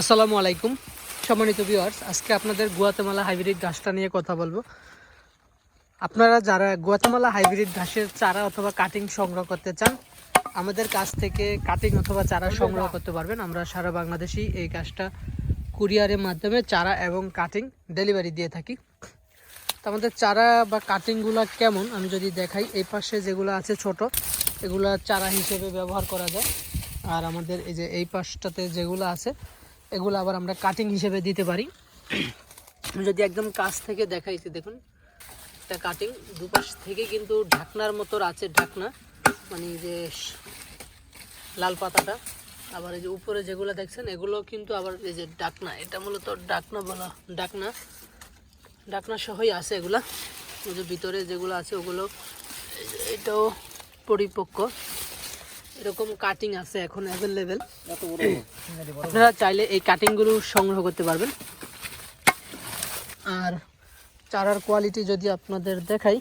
আসসালামু আলাইকুম সম্মানিত ভিউয়ার্স, আজকে আপনাদের গুয়াতেমালা হাইব্রিড ঘাসটা নিয়ে কথা বলবো। আপনারা যারা গুয়াতেমালা হাইব্রিড ঘাসের চারা অথবা কাটিং সংগ্রহ করতে চান, আমাদের কাছ থেকে কাটিং অথবা চারা সংগ্রহ করতে পারবেন। আমরা সারা বাংলাদেশেই এই ঘাসটা কুরিয়ারের মাধ্যমে চারা এবং কাটিং ডেলিভারি দিয়ে থাকি। তো আমাদের চারা বা কাটিংগুলো কেমন আমি যদি দেখাই, এই পাশে যেগুলো আছে ছোট, এগুলা চারা হিসেবে ব্যবহার করা যায়। আর আমাদের এই যে এই পাশটাতে যেগুলো আছে, এগুলো আবার আমরা কাটিং হিসেবে দিতে পারি। আমি যদি একদম কাছ থেকে দেখাইছি, দেখুন একটা কাটিং দুপাশ থেকে কিন্তু ঢাকনার মতো আছে, ঢাকনা মানে যে লাল পাতাটা। আবার এই যে উপরে যেগুলো দেখছেন, এগুলো কিন্তু আবার এই যে ঢাকনা, এটা মূলত ঢাকনা বলা, ঢাকনা সহই আছে এগুলা। ওই যে ভিতরে যেগুলো আছে ওগুলো, এটাও পরিপক্ক। এরকম কাটিং আছে এখন অ্যাভেলেবেল। আপনারা চাইলে এই কাটিংগুলো সংগ্রহ করতে পারবেন। আর চারার কোয়ালিটি যদি আপনাদের দেখাই,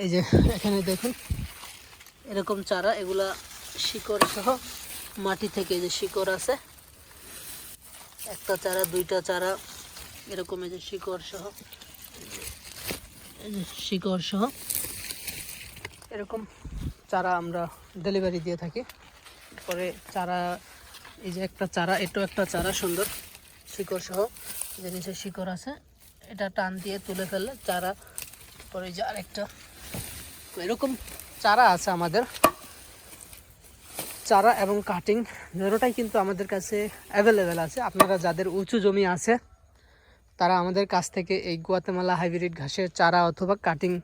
এই যে এখানে দেখুন এরকম চারা, এগুলা শিকড় সহ মাটি থেকে যে শিকড় আছে, একটা চারা দুইটা চারা এরকম, এই যে শিকড় সহ, শিকড় সহ এরকম চারা আমরা ডেলিভারি দিয়ে থাকি। পরে চারা, এই যে একটা চারা, এটাও একটা চারা সুন্দর শিকড় সহ, যে নিচে শিকড় আছে, এটা টান দিয়ে তুলে ফেললে চারা। পরে যে আরেকটা, এরকম চারা আছে আমাদের। চারা এবং কাটিং দুটোটাই কিন্তু আমাদের কাছে অ্যাভেলেবেল আছে। আপনারা যাদের উঁচু জমি আছে, তারা আমাদের কাছ থেকে এই গুয়াতেমালা হাইব্রিড ঘাসের চারা অথবা কাটিং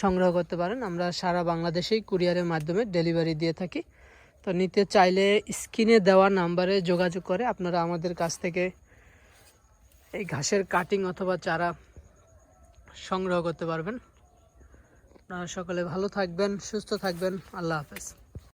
সংগ্রহ করতে পারেন। আমরা সারা বাংলাদেশেই কুরিয়ারের মাধ্যমে ডেলিভারি দিয়ে থাকি। তো নিতে চাইলে স্ক্রিনে দেওয়া নাম্বারে যোগাযোগ করে আপনারা আমাদের কাছ থেকে এই ঘাসের কাটিং অথবা চারা সংগ্রহ করতে পারবেন। আপনারা সকলে ভালো থাকবেন, সুস্থ থাকবেন। আল্লাহ হাফেজ।